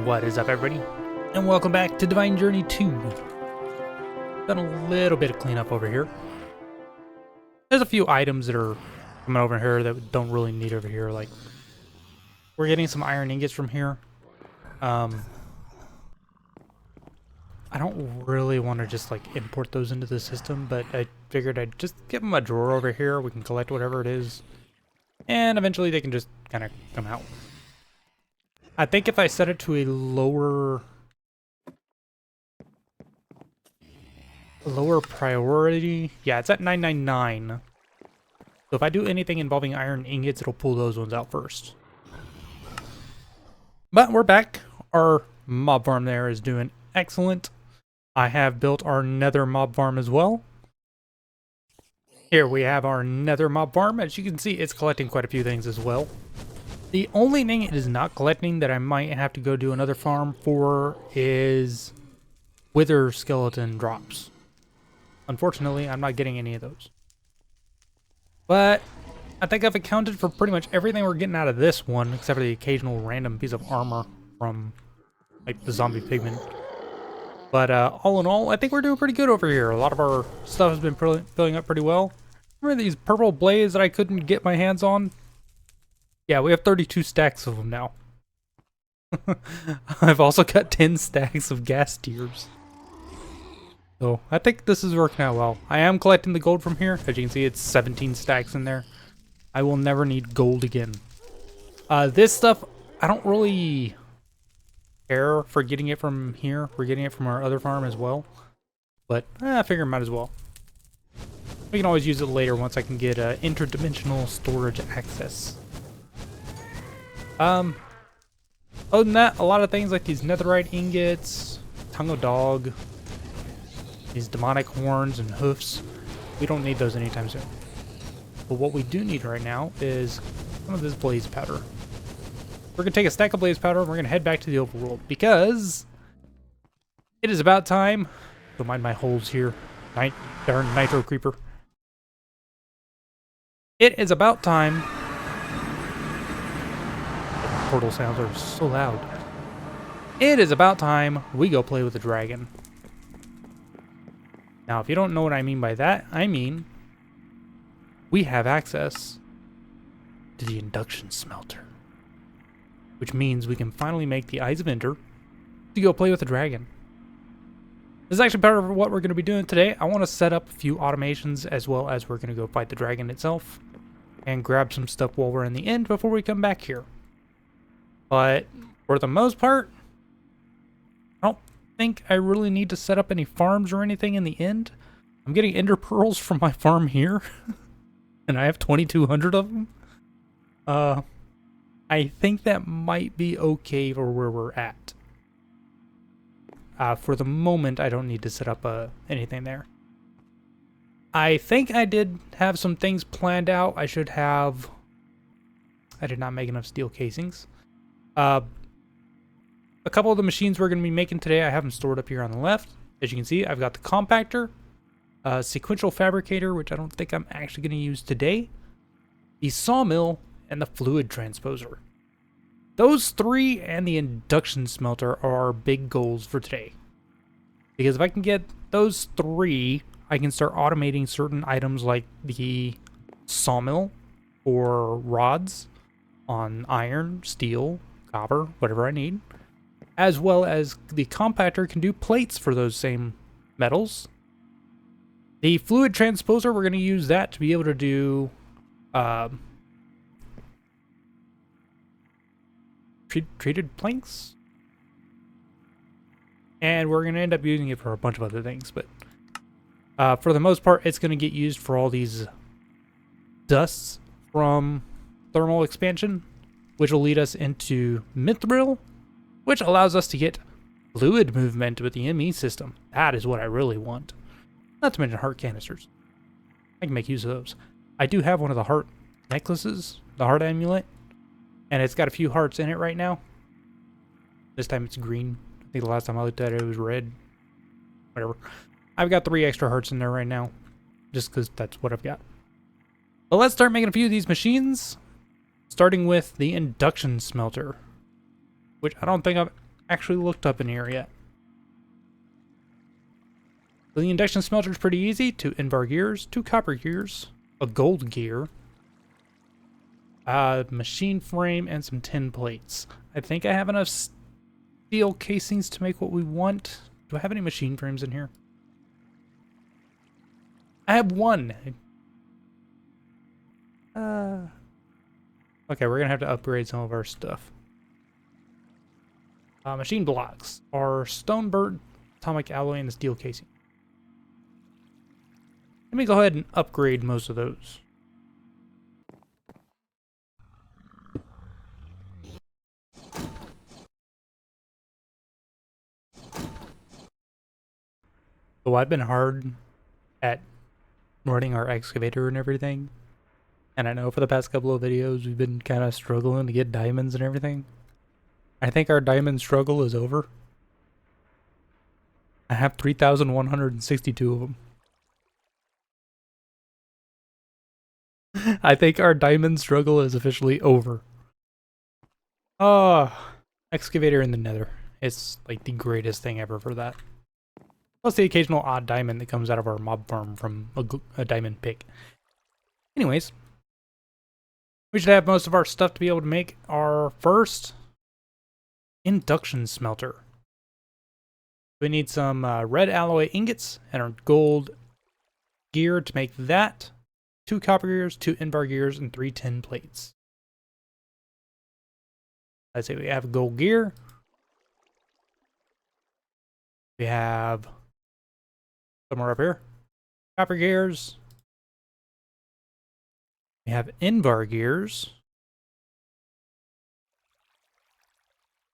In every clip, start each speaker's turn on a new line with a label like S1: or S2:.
S1: What is up, everybody? And welcome back to Divine Journey 2. Done a little bit of cleanup over here. There's a few items that are coming over here that we don't really need over here. Like, we're getting some iron ingots from here. I don't really want to just, like, import those into the system, but I figured I'd just give them a drawer over here. We can collect whatever it is. And eventually they can just kind of come out. I think if I set it to a lower priority, yeah, it's at 999. So if I do anything involving iron ingots, it'll pull those ones out first. But we're back. Our mob farm there is doing excellent. I have built our nether mob farm as well. Here we have our nether mob farm. As you can see, it's collecting quite a few things as well. The only thing it is not collecting that I might have to go do another farm for is wither skeleton drops. Unfortunately, I'm not getting any of those. But I think I've accounted for pretty much everything we're getting out of this one, except for the occasional random piece of armor from like the zombie pigment. But all in all, I think we're doing pretty good over here. A lot of our stuff has been filling up pretty well. Remember these purple blades that I couldn't get my hands on? Yeah, we have 32 stacks of them now. I've also got 10 stacks of gas tiers. So, I think this is working out well. I am collecting the gold from here. As you can see, it's 17 stacks in there. I will never need gold again. This stuff, I don't really care for getting it from here. We're getting it from our other farm as well. But, I figure I might as well. We can always use it later once I can get interdimensional storage access. Other than that, a lot of things like these netherite ingots, tongue of dog, these demonic horns and hoofs, we don't need those anytime soon. But what we do need right now is some of this blaze powder. We're going to take a stack of blaze powder and we're going to head back to the overworld because it is about time. Don't mind my holes here. Darn nitro creeper. It is about time. Portal sounds are so loud. It is about time we go play with the dragon. Now, if you don't know what I mean by that, I mean we have access to the induction smelter, which means we can finally make the Eyes of Ender to go play with the dragon. This is actually part of what we're going to be doing today. I want to set up a few automations as well as we're going to go fight the dragon itself and grab some stuff while we're in the end before we come back here. But for the most part, I don't think I really need to set up any farms or anything in the end. I'm getting ender pearls from my farm here, and I have 2,200 of them. I think that might be okay for where we're at. For the moment, I don't need to set up anything there. I think I did have some things planned out. I did not make enough steel casings. A couple of the machines we're going to be making today, I have them stored up here on the left. As you can see, I've got the compactor, sequential fabricator, which I don't think I'm actually going to use today, the sawmill, and the fluid transposer. Those three and the induction smelter are our big goals for today. Because if I can get those three, I can start automating certain items like the sawmill or rods on iron, steel, copper, whatever I need, as well as the compactor can do plates for those same metals. The fluid transposer, we're going to use that to be able to do treated planks, and we're going to end up using it for a bunch of other things, but for the most part it's going to get used for all these dusts from thermal expansion, which will lead us into Mithril, which allows us to get fluid movement with the ME system. That is what I really want. Not to mention heart canisters. I can make use of those. I do have one of the heart necklaces, the heart amulet, and it's got a few hearts in it right now. This time it's green. I think the last time I looked at it, it was red. Whatever. I've got 3 extra hearts in there right now, just because that's what I've got. But let's start making a few of these machines. Starting with the induction smelter, which I don't think I've actually looked up in here yet. So the induction smelter is pretty easy. 2 Invar gears, 2 copper gears, a gold gear, machine frame, and some tin plates. I think I have enough steel casings to make what we want. Do I have any machine frames in here? I have 1. Okay, we're gonna have to upgrade some of our stuff. Machine blocks are stone burnt atomic alloy and the steel casing. Let me go ahead and upgrade most of those. So I've been hard at running our excavator and everything. And I know for the past couple of videos we've been kind of struggling to get diamonds and everything. I think our diamond struggle is over. I have 3,162 of them. I think our diamond struggle is officially over. Excavator in the nether. It's like the greatest thing ever for that. Plus the occasional odd diamond that comes out of our mob farm from a diamond pick. Anyways, we should have most of our stuff to be able to make our first induction smelter. We need some red alloy ingots and our gold gear to make that. 2 copper gears, 2 Invar gears, and 3 tin plates. Let's say we have gold gear. We have somewhere up here. Copper gears. We have Invar gears.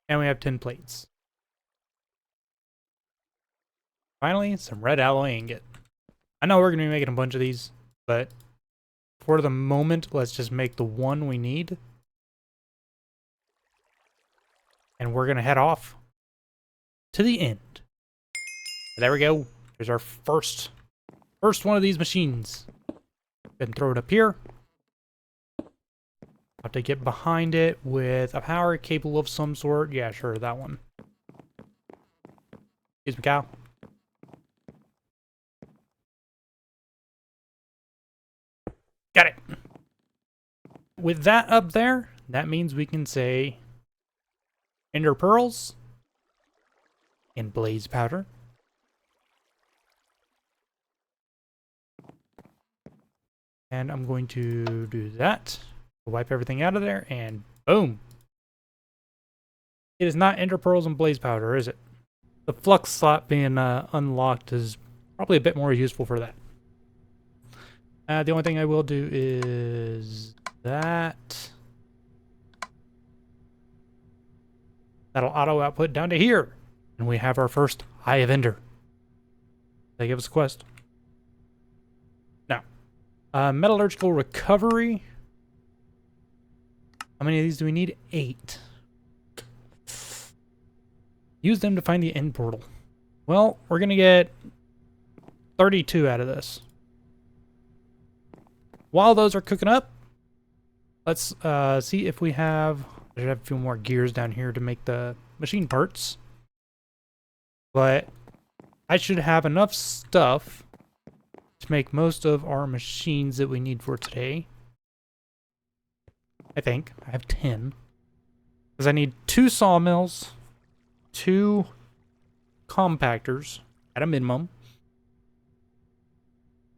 S1: And we have tin plates. Finally, some red alloy ingot. I know we're going to be making a bunch of these, but for the moment, let's just make the one we need. And we're going to head off to the end. There we go. There's our first one of these machines. Then throw it up here. Have to get behind it with a power cable of some sort. Yeah, sure, that one. Excuse me, cow. Got it. With that up there, that means we can say Ender Pearls and Blaze Powder. And I'm going to do that. Wipe everything out of there, and boom. It is not Ender Pearls and Blaze Powder, is it? The Flux slot being unlocked is probably a bit more useful for that. The only thing I will do is that. That'll auto output down to here. And we have our first Eye of Ender. They give us a quest. Now, metallurgical recovery. How many of these do we need? 8. Use them to find the end portal. Well, we're going to get 32 out of this. While those are cooking up, let's see if we have... I should have a few more gears down here to make the machine parts. But I should have enough stuff to make most of our machines that we need for today. I think. I have 10. Because I need 2 sawmills, 2 compactors at a minimum.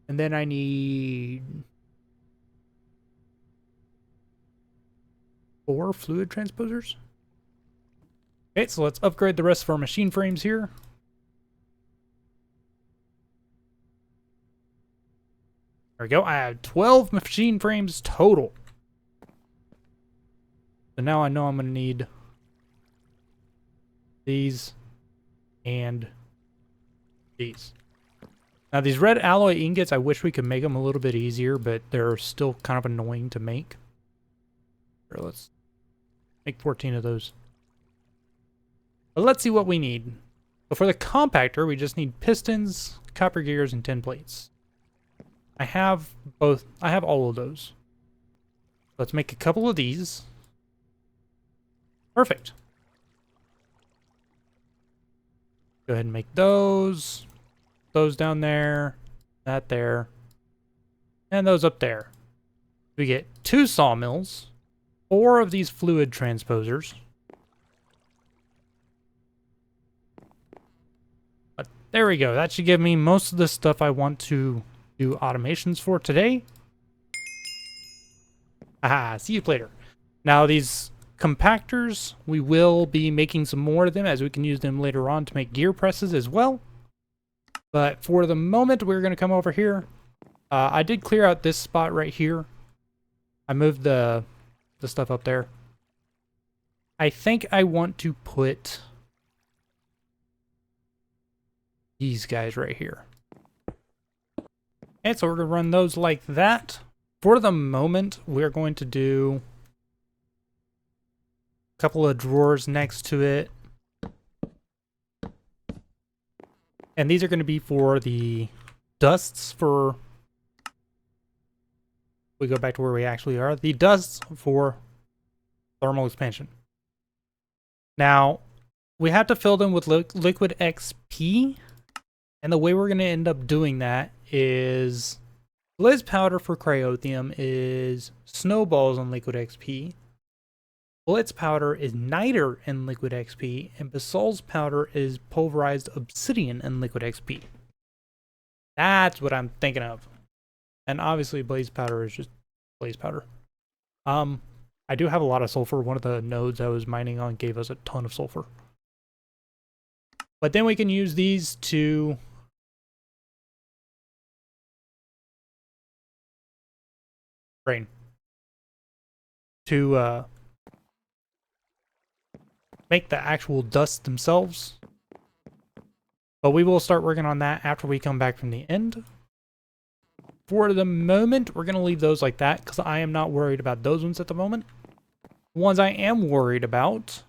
S1: And then I need 4 fluid transposers. Okay, so let's upgrade the rest of our machine frames here. There we go. I have 12 machine frames total. So now I know I'm going to need these and these. Now these red alloy ingots, I wish we could make them a little bit easier, but they're still kind of annoying to make. Here, let's make 14 of those. But let's see what we need. So for the compactor, we just need pistons, copper gears, and tin plates. I have both. I have all of those. Let's make a couple of these. Perfect. Go ahead and make those. Those down there. That there. And those up there. We get 2 sawmills. 4 of these fluid transposers. But there we go. That should give me most of the stuff I want to do automations for today. Aha, see you later. Now these compactors, we will be making some more of them as we can use them later on to make gear presses as well. But for the moment, we're going to come over here. I did clear out this spot right here. I moved the stuff up there. I think I want to put these guys right here. And so we're going to run those like that. For the moment, we're going to do a couple of drawers next to it. And these are going to be for the dusts for... We go back to where we actually are. The dusts for thermal expansion. Now, we have to fill them with liquid XP. And the way we're going to end up doing that is... Blizz powder for cryothium is snowballs on liquid XP. Blitz powder is niter in liquid XP. And basalt's powder is pulverized obsidian in liquid XP. That's what I'm thinking of. And obviously blaze powder is just blaze powder. I do have a lot of sulfur. One of the nodes I was mining on gave us a ton of sulfur. But then we can use these to... Rain. To make the actual dust themselves. But we will start working on that after we come back from the end. For the moment, we're going to leave those like that because I am not worried about those ones at the moment. Ones I am worried about,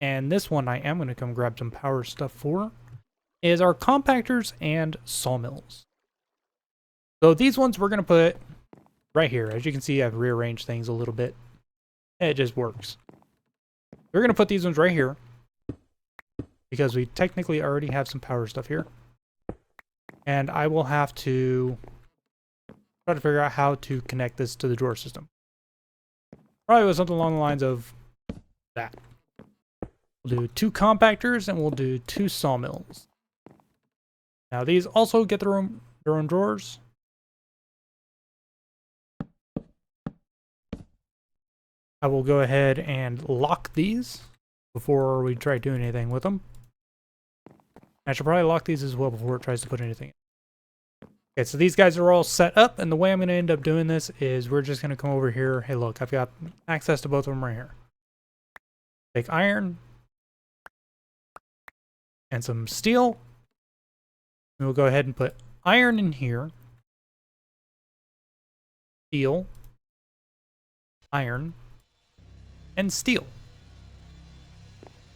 S1: and this one I am going to come grab some power stuff for, is our compactors and sawmills. So these ones we're going to put right here. As you can see, I've rearranged things a little bit. It just works. We're going to put these ones right here because we technically already have some power stuff here. And I will have to try to figure out how to connect this to the drawer system. Probably with something along the lines of that. We'll do 2 compactors and we'll do 2 sawmills. Now these also get their own drawers. I will go ahead and lock these before we try doing anything with them. I should probably lock these as well before it tries to put anything in. Okay, so these guys are all set up, and the way I'm going to end up doing this is we're just going to come over here. Hey, look, I've got access to both of them right here. Take iron and some steel. And we'll go ahead and put iron in here. Steel. Iron. And steel.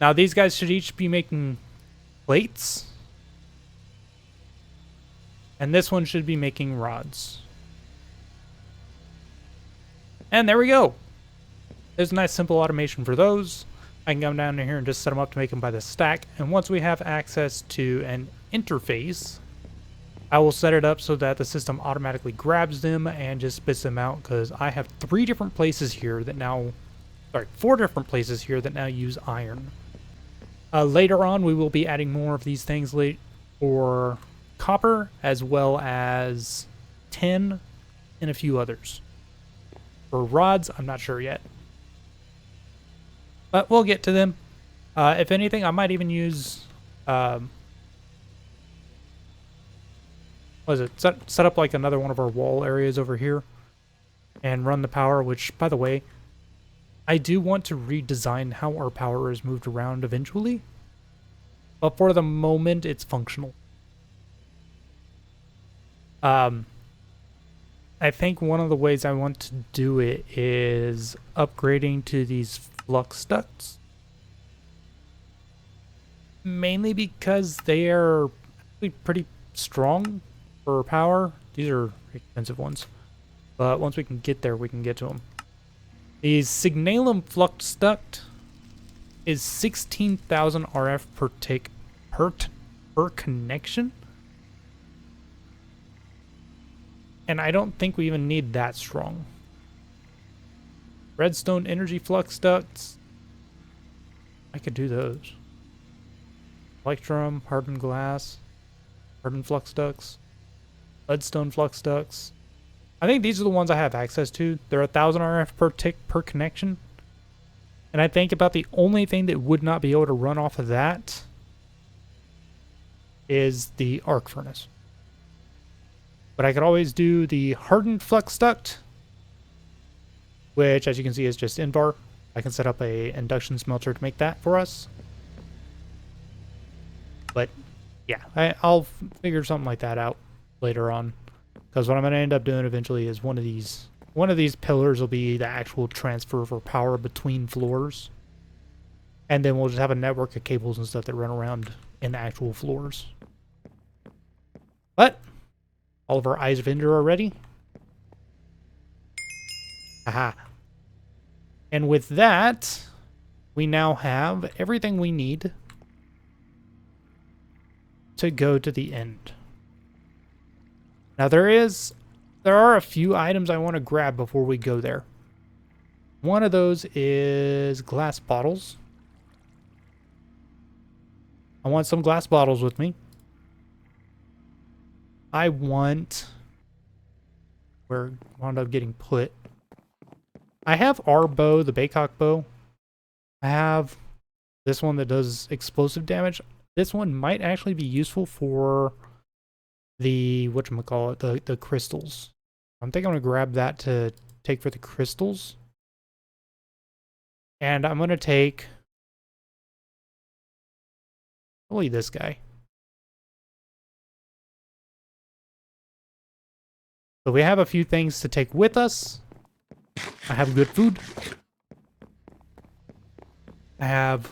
S1: Now these guys should each be making plates. And this one should be making rods. And there we go. There's a nice simple automation for those. I can come down here and just set them up to make them by the stack. And once we have access to an interface, I will set it up so that the system automatically grabs them and just spits them out, because I have 3 different places here that now... Sorry, 4 different places here that now use iron. Later on, we will be adding more of these things for copper, as well as tin and a few others. For rods, I'm not sure yet. But we'll get to them. If anything, I might even use... what is it? Set up like another one of our wall areas over here. And run the power, which, by the way... I do want to redesign how our power is moved around eventually, but for the moment, it's functional. I think one of the ways I want to do it is upgrading to these flux ducts. Mainly because they are pretty strong for power. These are expensive ones, but once we can get there, we can get to them. The Signalum Flux Duct is 16,000 RF per tick per per connection. And I don't think we even need that strong. Redstone energy flux ducts. I could do those. Electrum, hardened glass, hardened flux ducts, leadstone flux ducts. I think these are the ones I have access to. They're 1000 RF per tick per connection. And I think about the only thing that would not be able to run off of that is the arc furnace. But I could always do the hardened flux duct, which as you can see is just Invar. I can set up a induction smelter to make that for us. But yeah, I'll figure something like that out later on. Because what I'm going to end up doing eventually is one of these pillars will be the actual transfer for power between floors. And then we'll just have a network of cables and stuff that run around in the actual floors. But all of our eyes of Ender are ready. Aha. And with that, we now have everything we need to go to the end. Now there are a few items I want to grab before we go there. One of those is glass bottles. I want some glass bottles with me. I want... where it wound up getting put. I have our bow, the Baycock bow. I have this one that does explosive damage. This one might actually be useful for the, whatchamacallit, the crystals. I think I'm going to grab that to take for the crystals. And I'm going to take probably this guy. So we have a few things to take with us. I have good food. I have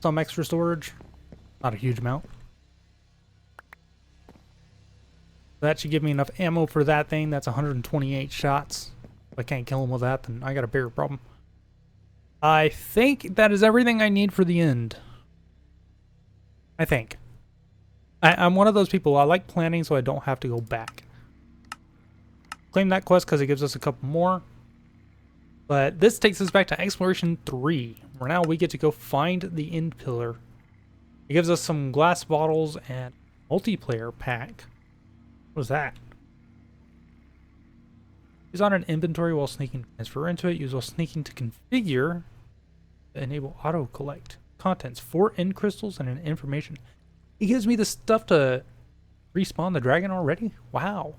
S1: some extra storage. Not a huge amount. That should give me enough ammo for that thing. That's 128 shots. If I can't kill him with that, then I got a bigger problem. I think that is everything I need for the end. I think. I'm one of those people, I like planning so I don't have to go back. Claim that quest because it gives us a couple more. But this takes us back to Exploration 3, where now we get to go find the end pillar. It gives us some glass bottles and multiplayer pack. What was that? Use on an inventory while sneaking. Transfer into it. Use while sneaking to configure. Enable auto collect. Contents. 4 end crystals and an information. It gives me the stuff to respawn the dragon already? Wow.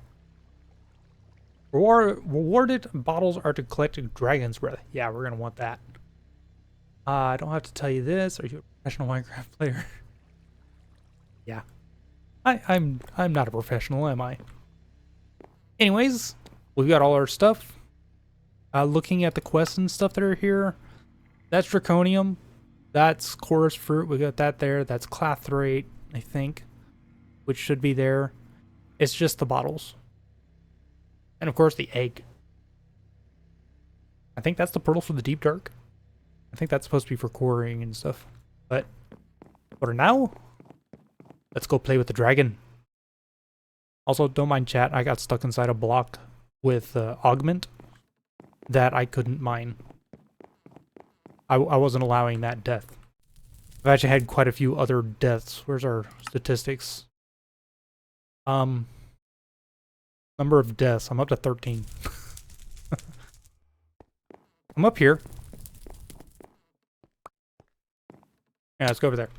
S1: Rewarded bottles are to collect dragon's breath. Yeah, we're going to want that. I don't have to tell you this. Are you a professional Minecraft player? Yeah. I'm not a professional, am I? Anyways, we've got all our stuff. Looking at the quests and stuff that are here, that's Draconium. That's Chorus Fruit. We got that there. That's Clathrate, I think, which should be there. It's just the bottles. And of course the egg. I think that's the portal for the Deep Dark. I think that's supposed to be for quarrying and stuff. But for now, let's go play with the dragon. Also, don't mind chat. I got stuck inside a block with augment that I couldn't mine. I wasn't allowing that death. I've actually had quite a few other deaths. Where's our statistics? Number of deaths. I'm up to 13. I'm up here. Yeah, let's go over there.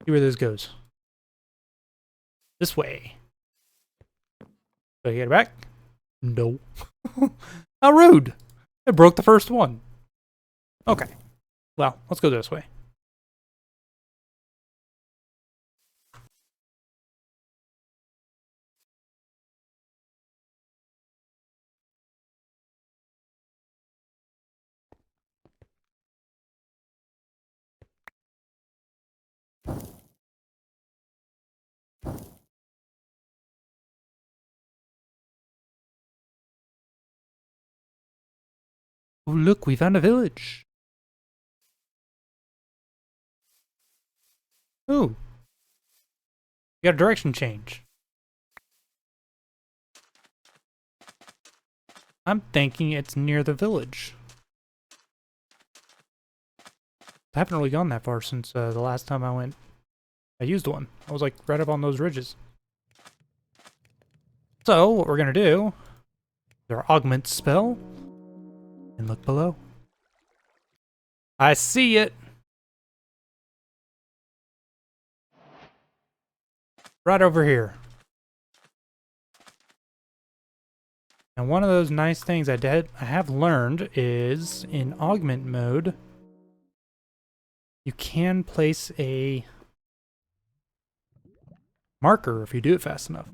S1: See where this goes. This way. Do I get it back? No. How rude. It broke the first one. Okay. Well, let's go this way. Oh, look, we found a village. Ooh. You got a direction change. I'm thinking it's near the village. I haven't really gone that far since the last time I went. I used one. I was like right up on those ridges. So, what we're gonna do is our augment spell. And look below. I see it! Right over here. And one of those nice things I have learned is in augment mode, you can place a marker if you do it fast enough.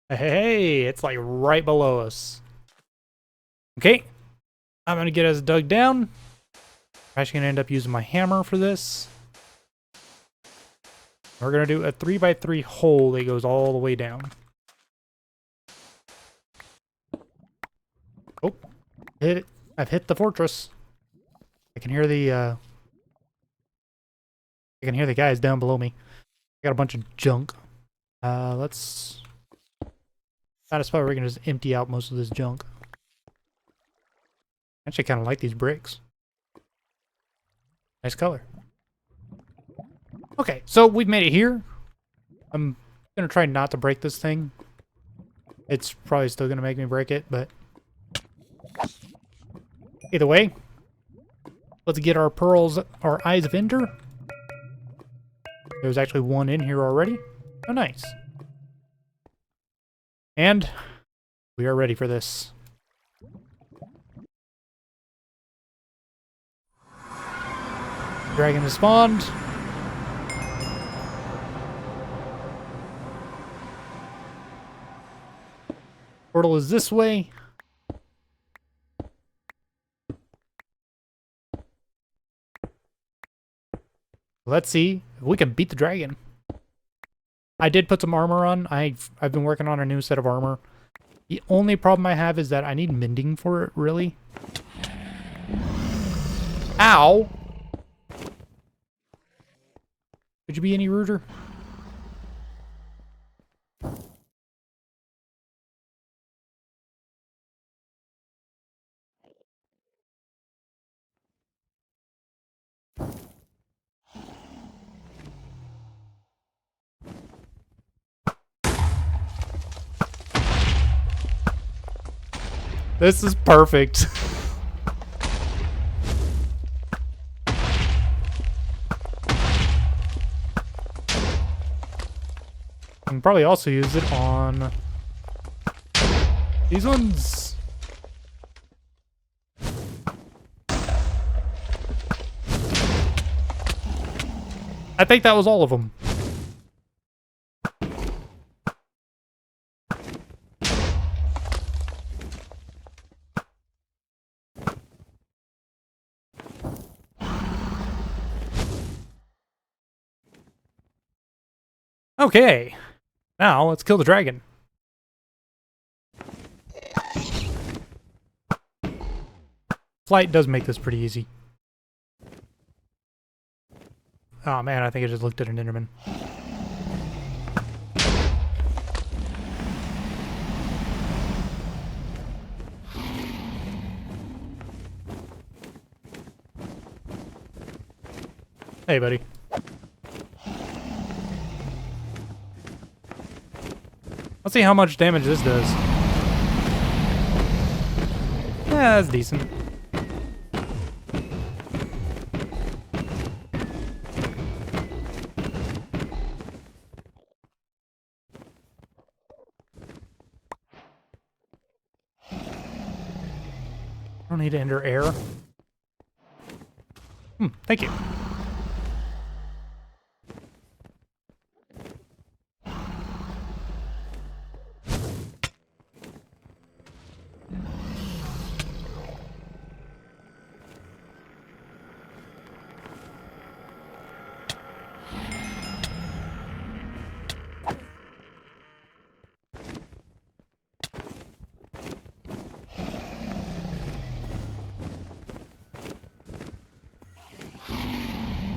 S1: Hey, it's like right below us. Okay, I'm gonna get us dug down. I'm actually gonna end up using my hammer for this. We're gonna do a 3x3 hole that goes all the way down. Oh, hit it. I've hit the fortress. I can hear the guys down below me. I got a bunch of junk. Let's find a spot where we can just empty out most of this junk. I actually kind of like these bricks. Nice color. Okay, so we've made it here. I'm gonna try not to break this thing. It's probably still gonna make me break it, but either way, let's get our pearls, our Eyes of Ender. There's actually one in here already. Oh, nice. And we are ready for this. Dragon has spawned. Portal is this way. Let's see if we can beat the dragon. I did put some armor on. I've been working on a new set of armor. The only problem I have is that I need mending for it, really. Ow! Could you be any ruder? This is perfect. I can probably also use it on these ones. I think that was all of them. Okay, now let's kill the dragon. Flight does make this pretty easy. Oh man, I think I just looked at an Enderman. Hey, buddy. Let's see how much damage this does. Yeah, that's decent. I don't need to enter air. Thank you.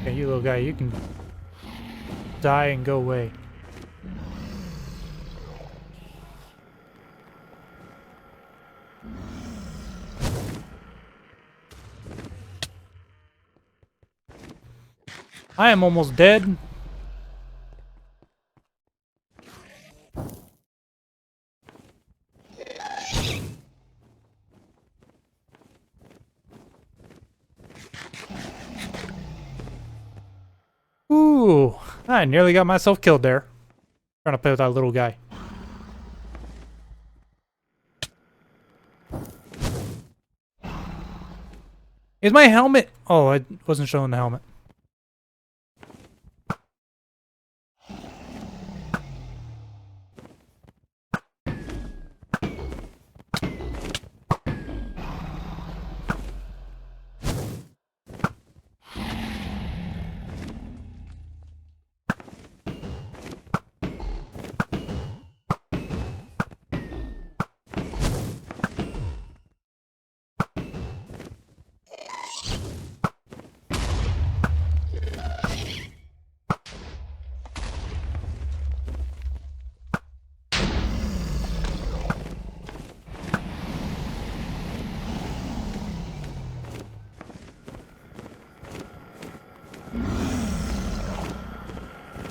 S1: Okay, you little guy, you can die and go away. I am almost dead. Ooh, I nearly got myself killed there. Trying to play with that little guy. Is my helmet? Oh, I wasn't showing the helmet.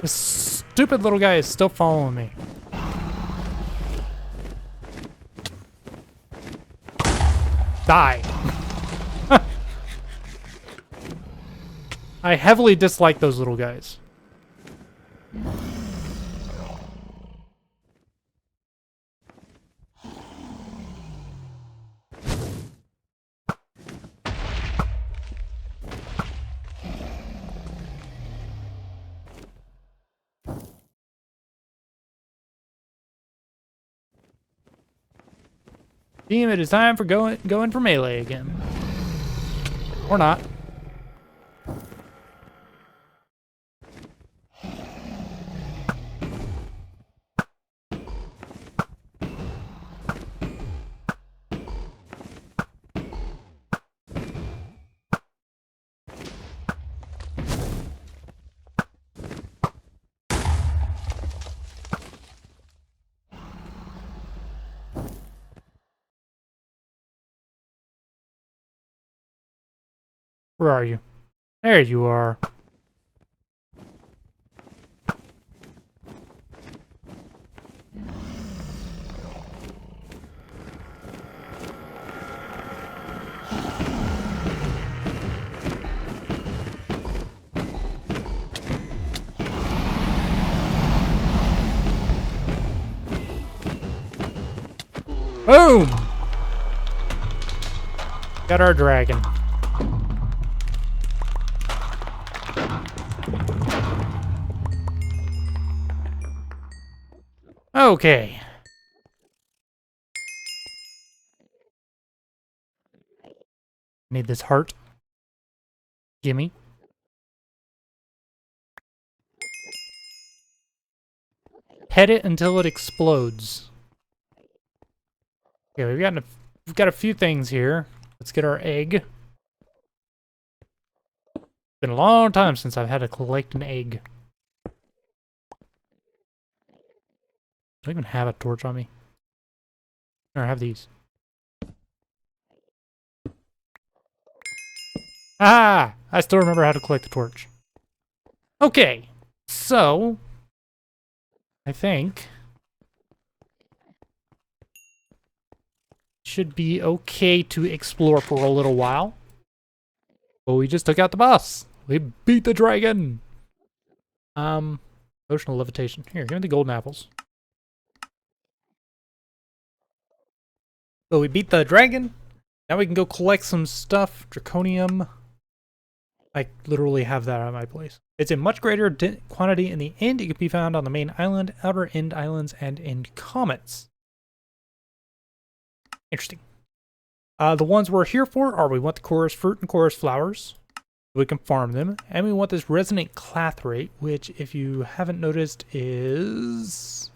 S1: This stupid little guy is still following me. Die. I heavily dislike those little guys. Team, it is time for going for melee again. Or not. Where are you? There you are. Boom! Got our dragon. Okay. Need this heart. Gimme. Pet it until it explodes. Okay, we've got a few things here. Let's get our egg. Been a long time since I've had to collect an egg. Do I even have a torch on me? Or I have these. Ah! I still remember how to collect the torch. Okay, so I think should be okay to explore for a little while. But we just took out the boss. We beat the dragon. Potion of levitation. Here, give me the golden apples. So we beat the dragon. Now we can go collect some stuff. Draconium. I literally have that at my place. It's in much greater quantity in the end. It can be found on the main island, outer end islands, and in comets. Interesting. The ones we're here for are we want the chorus fruit and chorus flowers. We can farm them. And we want this resonant clathrate, which if you haven't noticed is...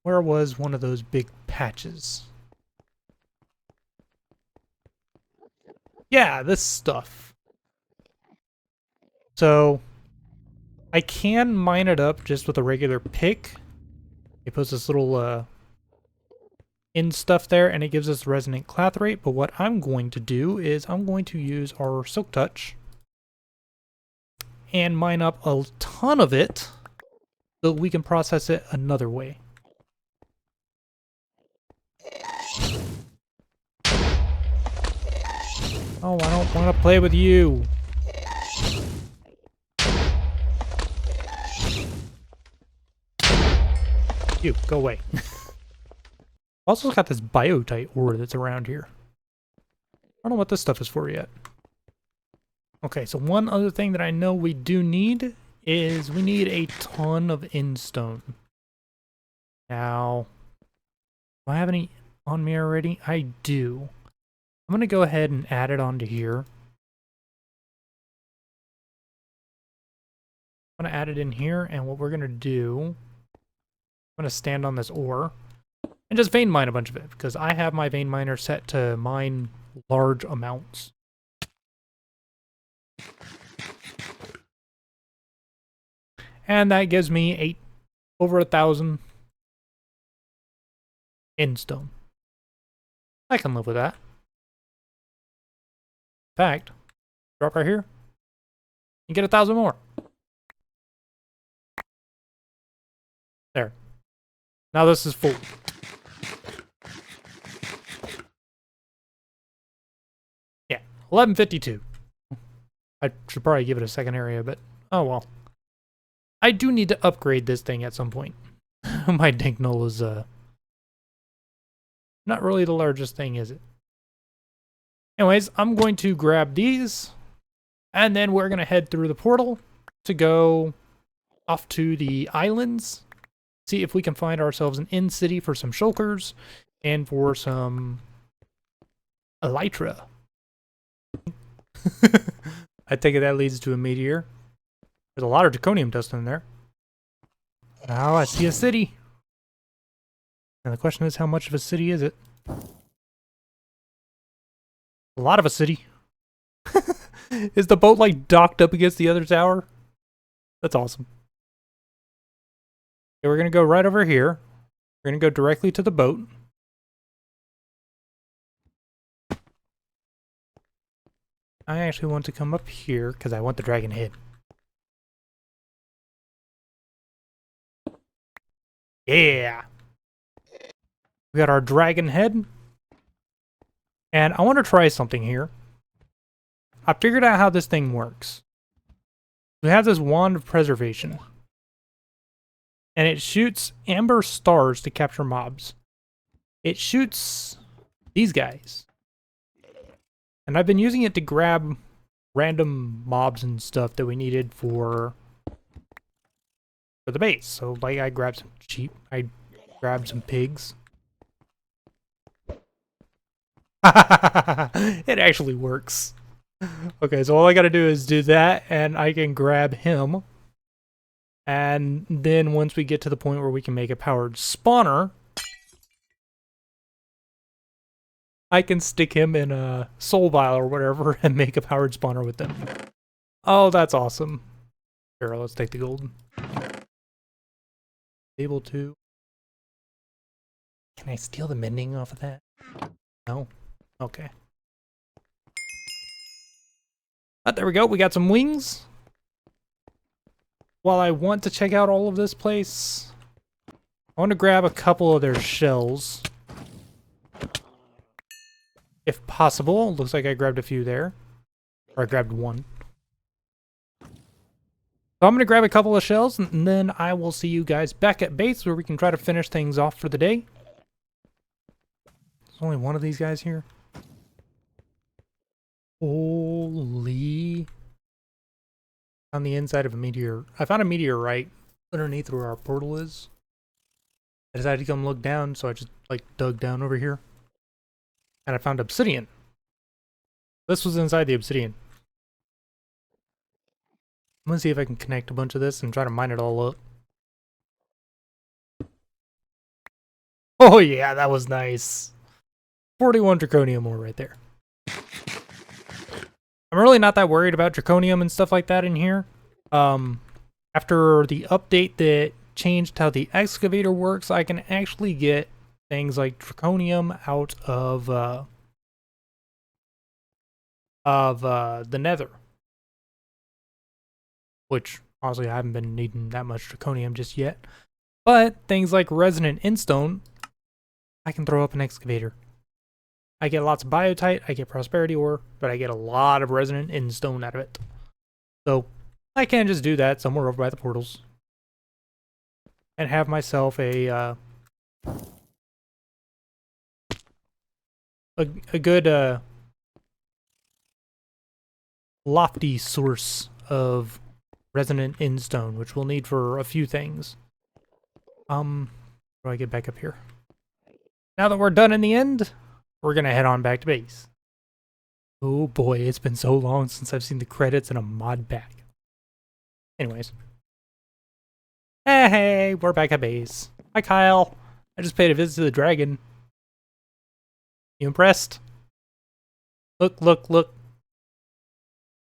S1: Where was one of those big patches? Yeah, this stuff. So I can mine it up just with a regular pick. It puts this little in stuff there, and it gives us resonant clathrate. But what I'm going to do is I'm going to use our Silk Touch and mine up a ton of it so we can process it another way. Oh, I don't want to play with you. You, go away. Also got this biotite ore that's around here. I don't know what this stuff is for yet. Okay, so one other thing that I know we do need is we need a ton of Instone. Now, do I have any on me already? I do. I'm going to go ahead and add it onto here. I'm going to add it in here, and what we're going to do, I'm going to stand on this ore and just vein mine a bunch of it, because I have my vein miner set to mine large amounts. And that gives me over 1,000 Instone. I can live with that. In fact, drop right here and get 1,000 more. There. Now this is full. Yeah, 1152. I should probably give it a second area, but oh well. I do need to upgrade this thing at some point. My Dinknull is not really the largest thing, is it? Anyways, I'm going to grab these, and then we're going to head through the portal to go off to the islands, see if we can find ourselves an in-city for some shulkers and for some elytra. I take it that leads to a meteor. There's a lot of draconium dust in there. Now I see a city. And the question is, how much of a city is it? A lot of a city. Is the boat like docked up against the other tower? That's awesome. Okay, we're going to go right over here. We're going to go directly to the boat. I actually want to come up here because I want the dragon head. Yeah! We got our dragon head. And I want to try something here. I figured out how this thing works. We have this wand of preservation. And it shoots amber stars to capture mobs. It shoots these guys. And I've been using it to grab random mobs and stuff that we needed for the base. So like I grabbed some sheep, I grabbed some pigs. It actually works. Okay, so all I gotta do is do that, and I can grab him. And then once we get to the point where we can make a powered spawner, I can stick him in a soul vial or whatever and make a powered spawner with them. Oh, that's awesome. Here, let's take the gold. Able to. Can I steal the mending off of that? No. Okay. But there we go. We got some wings. While I want to check out all of this place, I want to grab a couple of their shells. If possible. Looks like I grabbed a few there. Or I grabbed one. So I'm going to grab a couple of shells, and then I will see you guys back at base where we can try to finish things off for the day. There's only one of these guys here. Holy. On the inside of a meteor. I found a meteorite underneath where our portal is. I decided to come look down, so I just like dug down over here. And I found obsidian. This was inside the obsidian. I'm gonna see if I can connect a bunch of this and try to mine it all up. Oh yeah, that was nice. 41 draconium ore right there. I'm really not that worried about draconium and stuff like that in here. After the update that changed how the excavator works, I can actually get things like draconium out of the nether. Which, honestly, I haven't been needing that much draconium just yet. But things like resonant endstone, I can throw up an excavator. I get lots of biotite, I get prosperity ore, but I get a lot of resonant endstone out of it. So I can just do that somewhere over by the portals. And have myself a good lofty source of resonant endstone, which we'll need for a few things. How do I get back up here? Now that we're done in the end, we're gonna head on back to base. Oh boy, it's been so long since I've seen the credits in a Modpack. Anyways. Hey, we're back at base. Hi, Kyle. I just paid a visit to the dragon. You impressed? Look, look, look.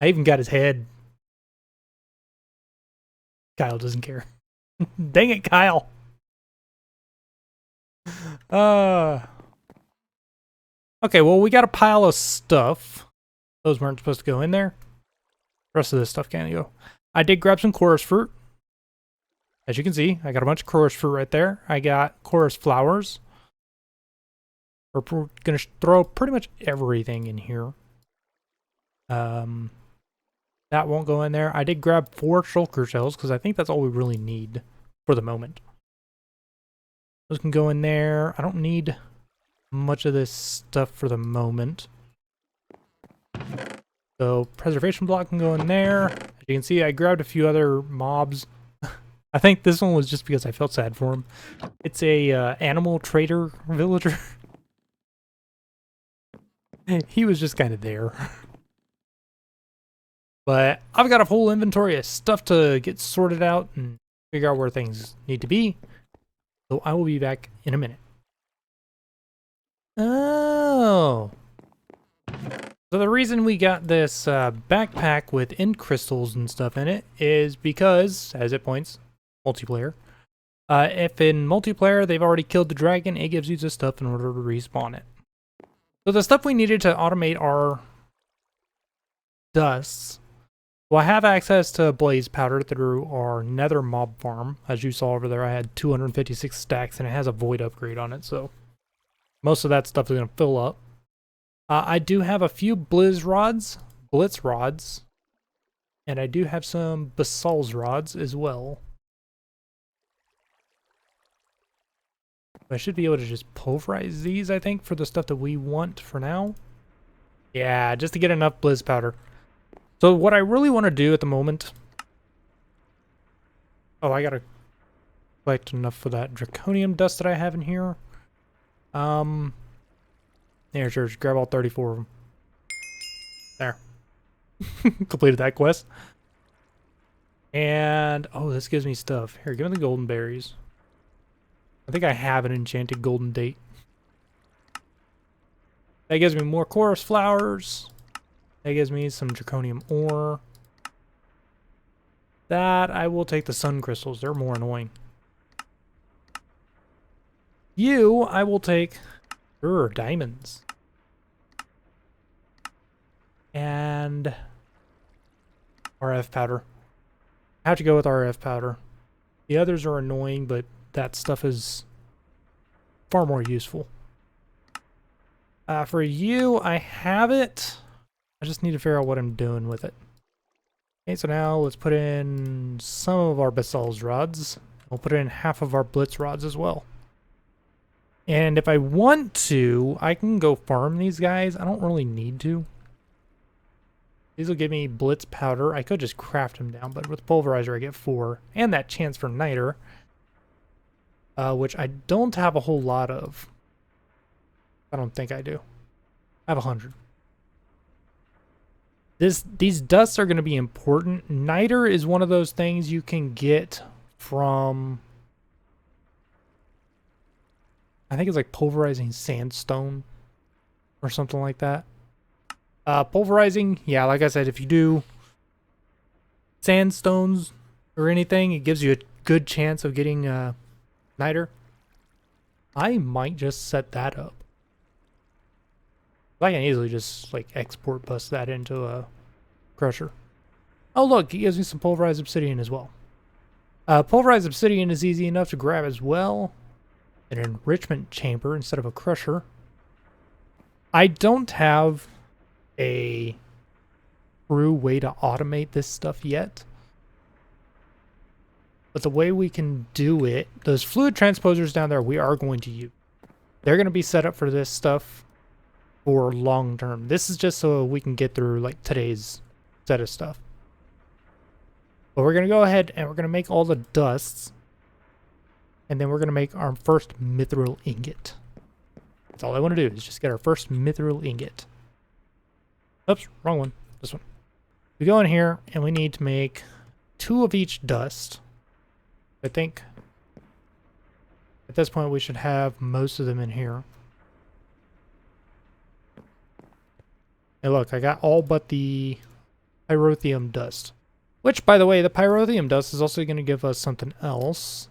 S1: I even got his head. Kyle doesn't care. Dang it, Kyle. Okay, well, we got a pile of stuff. Those weren't supposed to go in there. The rest of this stuff can't go. I did grab some chorus fruit. As you can see, I got a bunch of chorus fruit right there. I got chorus flowers. We're going to throw pretty much everything in here. That won't go in there. I did grab 4 shulker shells because I think that's all we really need for the moment. Those can go in there. I don't need much of this stuff for the moment. So preservation block can go in there. As you can see, I grabbed a few other mobs. I think this one was just because I felt sad for him. It's a animal trader villager. He was just kind of there. But I've got a full inventory of stuff to get sorted out and figure out where things need to be. So I will be back in a minute. Oh. So the reason we got this backpack with end crystals and stuff in it is because, as it points, multiplayer. If in multiplayer they've already killed the dragon, it gives you the stuff in order to respawn it. So the stuff we needed to automate our dusts. Well, I have access to blaze powder through our nether mob farm. As you saw over there, I had 256 stacks and it has a void upgrade on it, so most of that stuff is going to fill up. I do have a few blitz rods, and I do have some basalt rods as well. I should be able to just pulverize these, I think, for the stuff that we want for now. Yeah, just to get enough blizz powder. So what I really want to do at the moment... Oh, I gotta collect enough for that draconium dust that I have in here. There, sure, just grab all 34 of them. There. Completed that quest. And, oh, this gives me stuff. Here, give me the golden berries. I think I have an enchanted golden date. That gives me more chorus flowers. That gives me some draconium ore. That, I will take the sun crystals. They're more annoying. You, I will take diamonds. And RF powder. I have to go with RF powder. The others are annoying, but that stuff is far more useful. For you, I have it. I just need to figure out what I'm doing with it. Okay, so now let's put in some of our basalt rods. We'll put in half of our blitz rods as well. And if I want to, I can go farm these guys. I don't really need to. These will give me blitz powder. I could just craft them down, but with pulverizer I get 4. And that chance for niter. Which I don't have a whole lot of. I don't think I do. I have 100. These dusts are going to be important. Niter is one of those things you can get from... I think it's like pulverizing sandstone or something like that. Pulverizing, yeah, like I said, if you do sandstones or anything, it gives you a good chance of getting niter. I might just set that up. I can easily just like export bust that into a crusher. Oh look, it gives me some pulverized obsidian as well. Pulverized obsidian is easy enough to grab as well. An enrichment chamber instead of a crusher. I don't have a true way to automate this stuff yet. But the way we can do it, those fluid transposers down there we are going to use. They're going to be set up for this stuff for long term. This is just so we can get through like today's set of stuff. But we're going to go ahead and we're going to make all the dusts. And then we're going to make our first mithril ingot. That's all I want to do is just get our first mithril ingot. Oops, wrong one. This one. We go in here and we need to make 2 of each dust. I think at this point we should have most of them in here. Hey look, I got all but the pyrotheum dust. Which, by the way, the pyrotheum dust is also going to give us something else.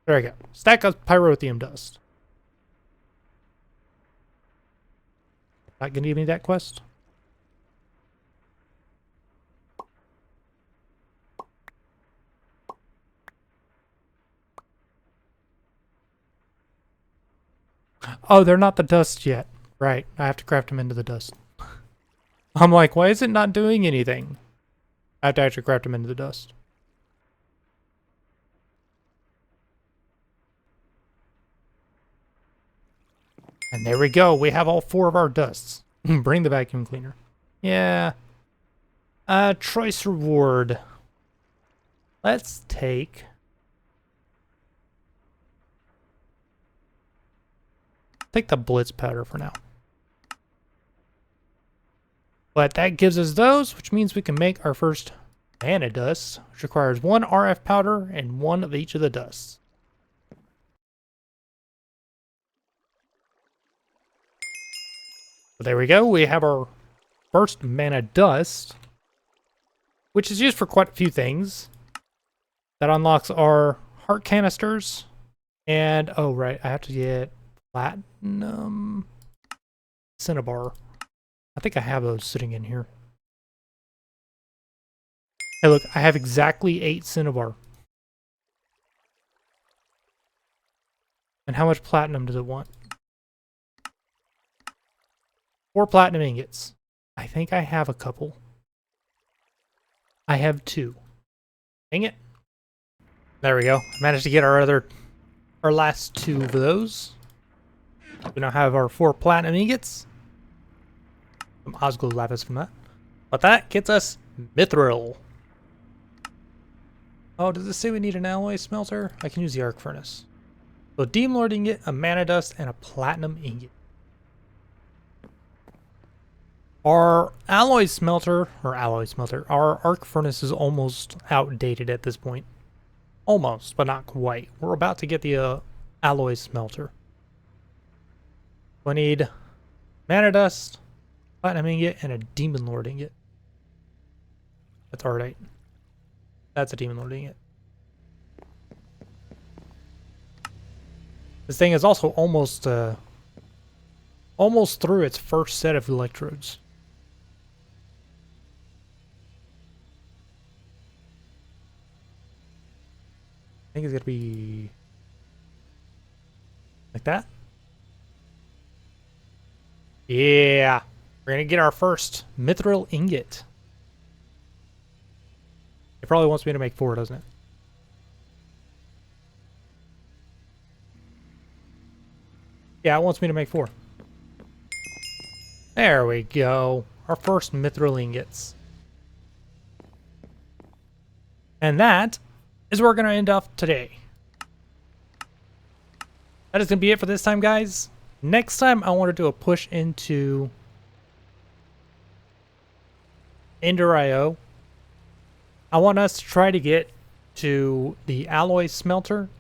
S1: There we go. Stack of pyrotheum dust. Not going to give me that quest? Oh, they're not the dust yet. Right, I have to craft them into the dust. I'm like, why is it not doing anything? I have to actually craft them into the dust. And there we go. We have all 4 of our dusts. Bring the vacuum cleaner. Yeah. Choice reward. Let's take... Take the blitz powder for now. But that gives us those, which means we can make our first mana dust, which requires 1 RF powder and 1 of each of the dusts. So there we go. We have our first mana dust, which is used for quite a few things. That unlocks our heart canisters. And, oh right, I have to get platinum cinnabar. I think I have those sitting in here. Hey look, I have exactly 8 cinnabar. And how much platinum does it want? 4 platinum ingots. I think I have a couple. I have 2. Dang it. There we go. Managed to get our last 2 of those. We now have our 4 platinum ingots. Some Osgold lapis from that. But that gets us mithril. Oh, does it say we need an alloy smelter? I can use the arc furnace. So Demon Lord ingot, a mana dust, and a platinum ingot. Our our arc furnace is almost outdated at this point. Almost, but not quite. We're about to get the alloy smelter. I need mana dust, platinum ingot, and a Demon Lord ingot. That's alright. That's a Demon Lord ingot. This thing is also almost through its first set of electrodes. I think it's gonna be like that. Yeah, we're gonna get our first mithril ingot. It probably wants me to make 4, doesn't it? Yeah, it wants me to make 4. There we go. Our first mithril ingots. And that is where we're going to end off today. That is going to be it for this time, guys. Next time, I want to do a push into Ender.io. I want us to try to get to the alloy smelter,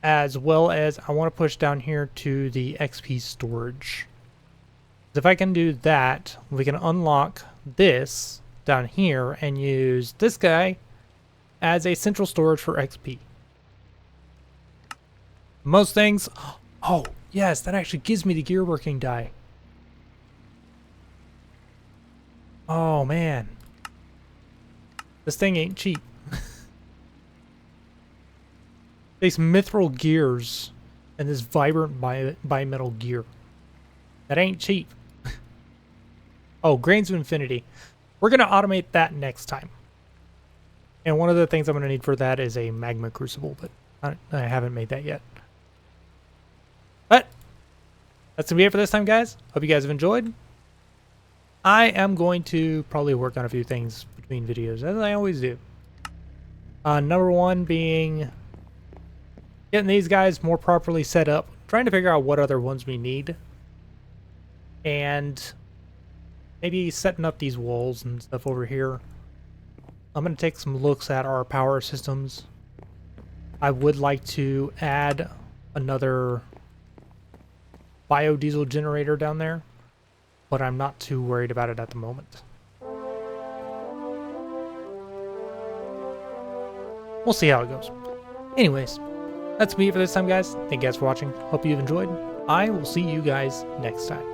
S1: as well as I want to push down here to the XP storage. If I can do that, we can unlock this down here and use this guy as a central storage for XP. Most things... Oh, yes, that actually gives me the gear working die. Oh, man. This thing ain't cheap. These mithril gears and this vibrant bimetal gear. That ain't cheap. Oh, Grains of Infinity. We're going to automate that next time. And one of the things I'm going to need for that is a magma crucible, but I haven't made that yet. But that's going to be it for this time, guys. Hope you guys have enjoyed. I am going to probably work on a few things between videos, as I always do. Number one being getting these guys more properly set up, trying to figure out what other ones we need, and maybe setting up these walls and stuff over here. I'm going to take some looks at our power systems. I would like to add another biodiesel generator down there, but I'm not too worried about it at the moment. We'll see how it goes. Anyways, that's me for this time, guys. Thank you guys for watching. Hope you've enjoyed. I will see you guys next time.